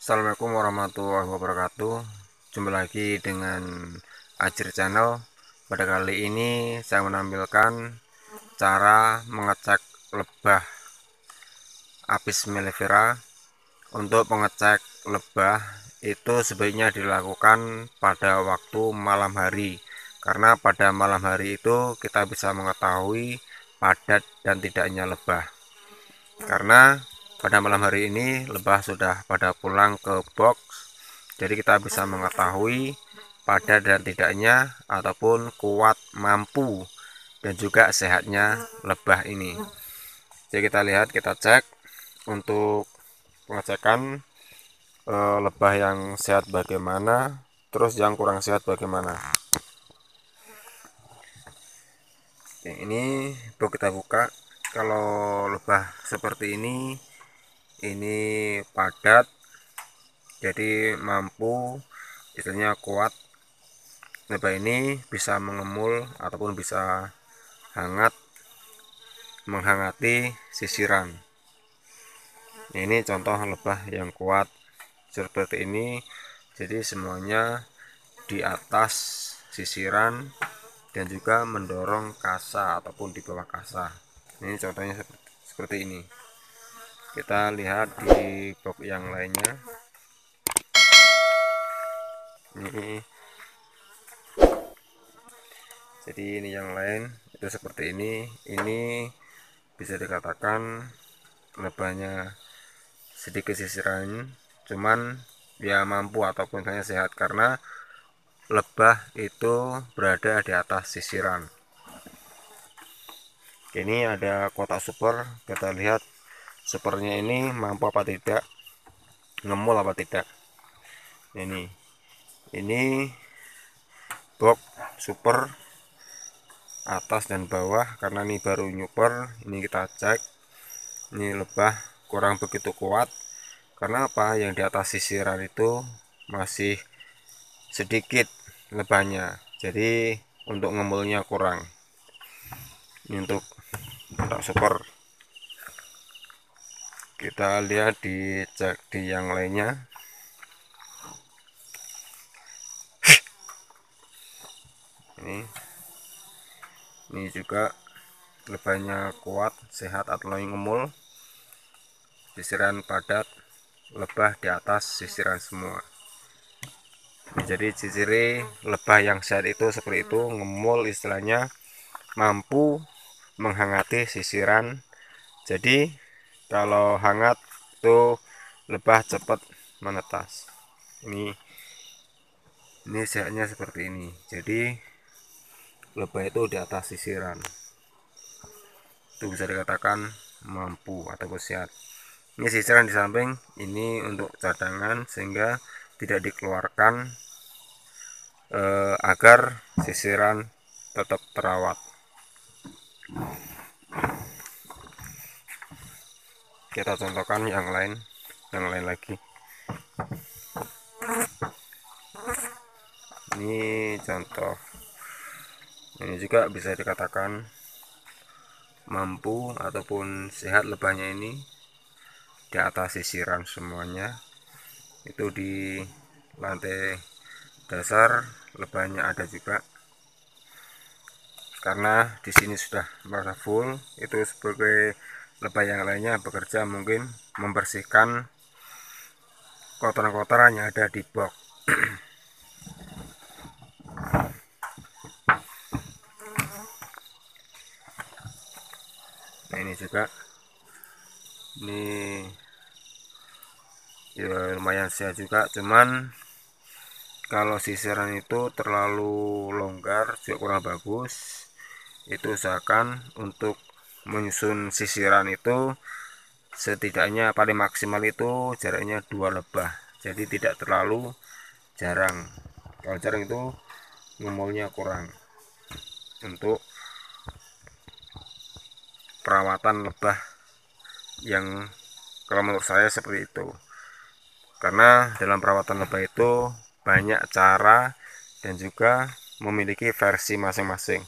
Assalamualaikum warahmatullahi wabarakatuh. Jumpa lagi dengan Ajir Channel. Pada kali ini saya menampilkan cara mengecek lebah Apis mellifera. Untuk mengecek lebah itu sebaiknya dilakukan pada waktu malam hari, karena pada malam hari itu kita bisa mengetahui padat dan tidaknya lebah. Karena pada malam hari ini lebah sudah pada pulang ke box, jadi kita bisa mengetahui padat dan tidaknya ataupun kuat, mampu, dan juga sehatnya lebah ini. Jadi kita lihat, kita cek untuk pengecekan lebah yang sehat bagaimana, terus yang kurang sehat bagaimana. Oke, ini perlu kita buka. Kalau lebah seperti ini padat, jadi mampu, istilahnya kuat. Lebah ini bisa mengemul ataupun bisa menghangati sisiran. Ini contoh lebah yang kuat seperti ini. Jadi semuanya di atas sisiran dan juga mendorong kasa ataupun di bawah kasa. Ini contohnya seperti ini. Kita lihat di box yang lainnya. Ini, jadi ini yang lain itu seperti ini. Ini bisa dikatakan lebahnya sedikit sisiran, cuman dia mampu ataupun misalnya sehat, karena lebah itu berada di atas sisiran. Ini ada kotak super, kita lihat supernya ini mampu apa tidak, ngemul apa tidak. Ini box super atas dan bawah, karena ini baru nyuper. Ini kita cek, ini lebah kurang begitu kuat. Karena apa? Yang di atas sisiran itu masih sedikit lebahnya, jadi untuk ngemulnya kurang. Ini untuk kotak super. Kita lihat, dicek di yang lainnya. Ini juga lebahnya kuat, sehat atau ngemul, sisiran padat, lebah di atas sisiran semua. Jadi ciri lebah yang sehat itu seperti itu, ngemul, istilahnya mampu menghangati sisiran. Jadi kalau hangat itu lebah cepat menetas. Ini sehatnya seperti ini. Jadi lebah itu di atas sisiran, itu bisa dikatakan mampu atau sehat. Ini sisiran di samping, ini untuk cadangan sehingga tidak dikeluarkan, agar sisiran tetap terawat. Kita contohkan yang lain lagi. Ini contoh, ini juga bisa dikatakan mampu ataupun sehat lebahnya. Ini di atas sisiran semuanya, itu di lantai dasar lebahnya ada juga, karena di sini sudah merasa full. Itu sebagai lebah yang lainnya bekerja, mungkin membersihkan kotoran-kotoran yang ada di box. Nah, ini juga, ini ya lumayan sehat juga, cuman kalau sisiran itu terlalu longgar juga kurang bagus. Itu usahakan untuk menyusun sisiran itu setidaknya paling maksimal itu jaraknya 2 lebah, jadi tidak terlalu jarang. Kalau jarang itu ngemulnya kurang. Untuk perawatan lebah yang kalau menurut saya seperti itu, karena dalam perawatan lebah itu banyak cara dan juga memiliki versi masing-masing.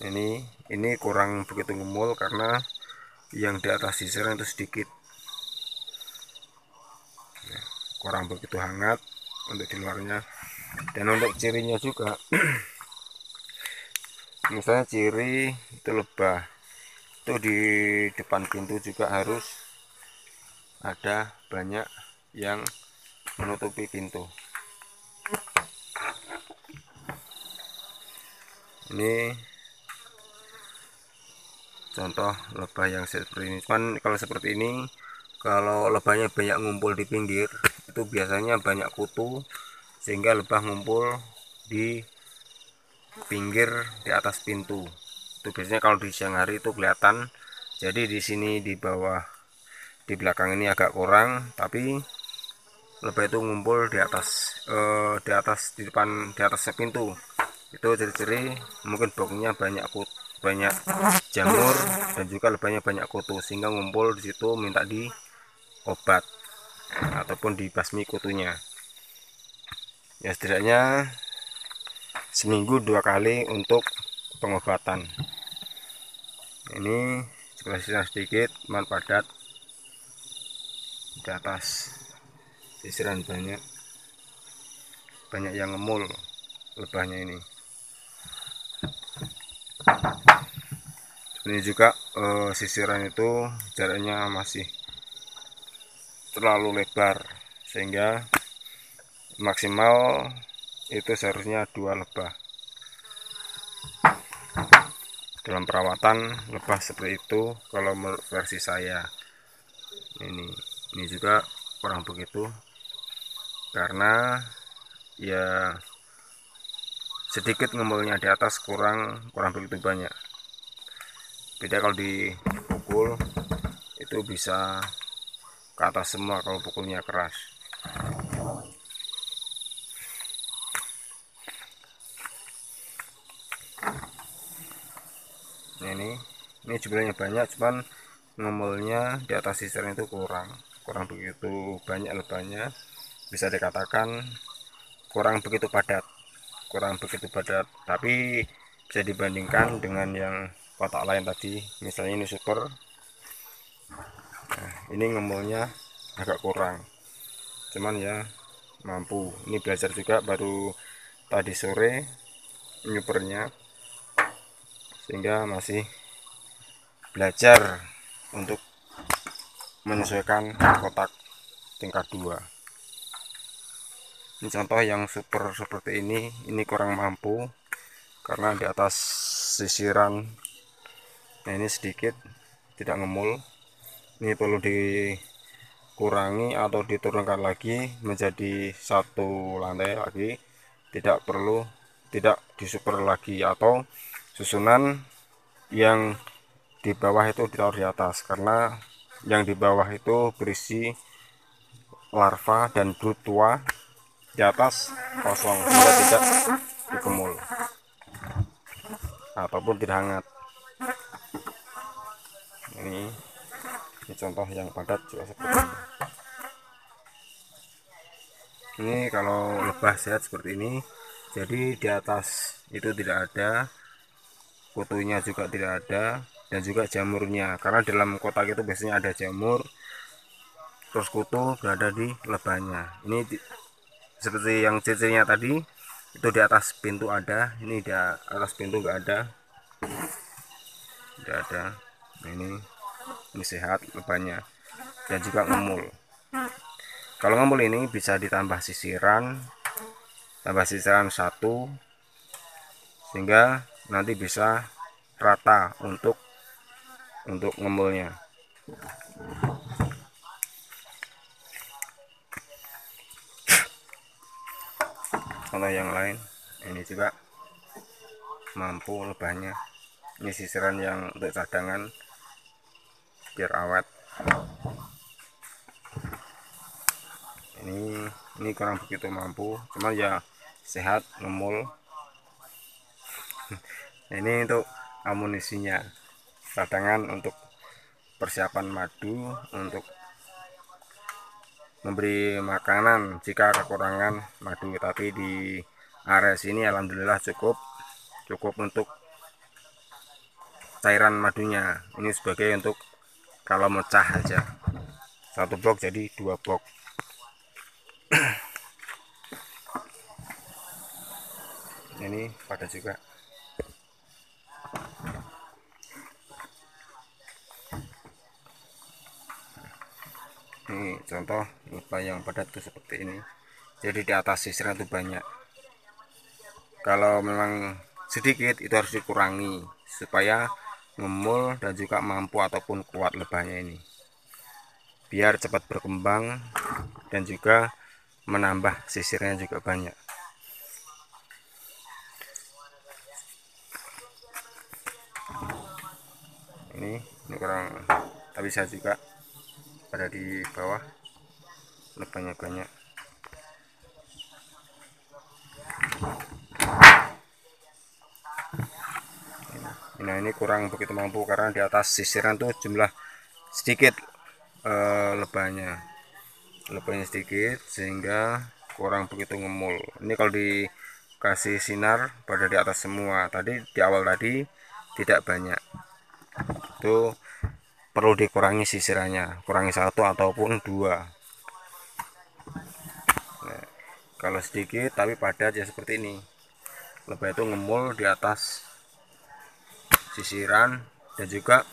Ini kurang begitu ngemul karena yang di atas sisiran itu sedikit, kurang begitu hangat untuk di luarnya. Dan untuk cirinya juga misalnya ciri itu lebah itu di depan pintu juga harus ada banyak yang menutupi pintu. Ini contoh lebah yang seperti ini. Cuman kalau seperti ini, kalau lebahnya banyak ngumpul di pinggir, itu biasanya banyak kutu sehingga lebah ngumpul di pinggir di atas pintu. Itu biasanya kalau di siang hari itu kelihatan. Jadi di sini di bawah di belakang ini agak kurang, tapi lebah itu ngumpul di atas di depan di atasnya pintu. Itu ciri-ciri mungkin baunya banyak jamur, dan juga lebahnya banyak kutu sehingga ngumpul di situ minta di obat ataupun dibasmi kutunya. Ya setidaknya seminggu 2 kali untuk pengobatan. Ini sebelah sedikit cuman padat, di atas sisiran banyak yang ngemul lebahnya ini. Ini juga sisiran itu jaraknya masih terlalu lebar sehingga maksimal itu seharusnya 2 lebah. Dalam perawatan lebah seperti itu kalau menurut versi saya. Ini juga kurang begitu karena ya sedikit ngemulnya, di atas kurang begitu banyak. Beda kalau dipukul itu bisa ke atas semua kalau pukulnya keras. Nah, ini jumlahnya banyak, cuman ngemulnya di atas sisiran itu kurang begitu banyak lebahnya. Bisa dikatakan kurang begitu padat, tapi bisa dibandingkan dengan yang kotak lain tadi, misalnya ini super. Nah, ini ngemulnya agak kurang, cuman ya mampu. Ini belajar juga baru tadi sore nyupernya, sehingga masih belajar untuk menyesuaikan kotak tingkat 2. Ini contoh yang super seperti ini kurang mampu karena di atas sisiran, nah ini sedikit tidak ngemul. Ini perlu dikurangi atau diturunkan lagi menjadi 1 lantai lagi, tidak disuper lagi, atau susunan yang di bawah itu ditaruh di atas, karena yang di bawah itu berisi larva dan brood tua, di atas kosong sehingga tidak dikemul ataupun tidak hangat. Ini contoh yang padat juga seperti ini. Ini kalau lebah sehat seperti ini, jadi di atas itu tidak ada kutunya, juga tidak ada, dan juga jamurnya, karena dalam kotak itu biasanya ada jamur, terus kutu berada di lebahnya. Ini seperti yang cirinya tadi, itu di atas pintu ada, ini di atas pintu nggak ada. Nah, ini sehat lebahnya dan juga ngemul. Kalau ngemul ini bisa ditambah sisiran, tambah sisiran 1, sehingga nanti bisa rata untuk ngemulnya. Contoh yang lain, ini juga mampu lebahnya. Ini sisiran yang untuk cadangan biar awet. Ini kurang begitu mampu, cuman ya sehat, ngemul. Ini untuk amunisinya, cadangan untuk persiapan madu, untuk memberi makanan jika kekurangan madu. Tapi di area sini alhamdulillah cukup untuk cairan madunya. Ini sebagai untuk kalau mecah aja. Satu box jadi 2 box. Ini pada juga. Ini contoh lebah yang padat tuh seperti ini. Jadi di atas sisirnya tuh banyak. Kalau memang sedikit itu harus dikurangi supaya ngemul dan juga mampu ataupun kuat lebahnya ini, biar cepat berkembang dan juga menambah sisirnya juga banyak. Ini kurang, tapi saya juga pada di bawah lebahnya banyak. Nah ini kurang begitu mampu karena di atas sisiran tuh jumlah sedikit, lebahnya sedikit sehingga kurang begitu ngemul. Ini kalau dikasih sinar pada di atas semua. Tadi di awal tadi tidak banyak, itu perlu dikurangi sisirannya, kurangi 1 ataupun 2. Nah, kalau sedikit tapi padat ya seperti ini, lebah itu ngemul di atas sisiran. Dan juga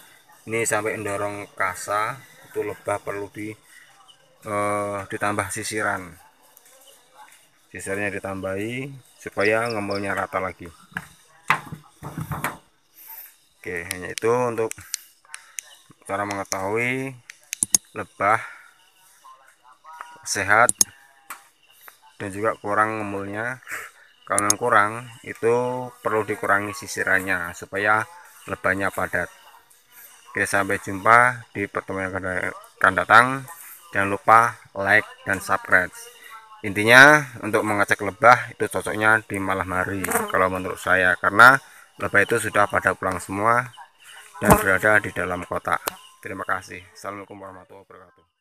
ini sampai mendorong kasa, itu lebah perlu ditambah sisirnya ditambahi supaya ngemulnya rata lagi. Oke, hanya itu untuk cara mengetahui lebah sehat dan juga kurang ngemulnya. Kalau yang kurang itu perlu dikurangi sisirannya supaya lebahnya padat. Oke, sampai jumpa di pertemuan yang akan datang. Jangan lupa like dan subscribe. Intinya untuk mengecek lebah itu cocoknya di malam hari kalau menurut saya, karena lebah itu sudah pada pulang semua dan berada di dalam kota. Terima kasih. Assalamualaikum warahmatullahi wabarakatuh.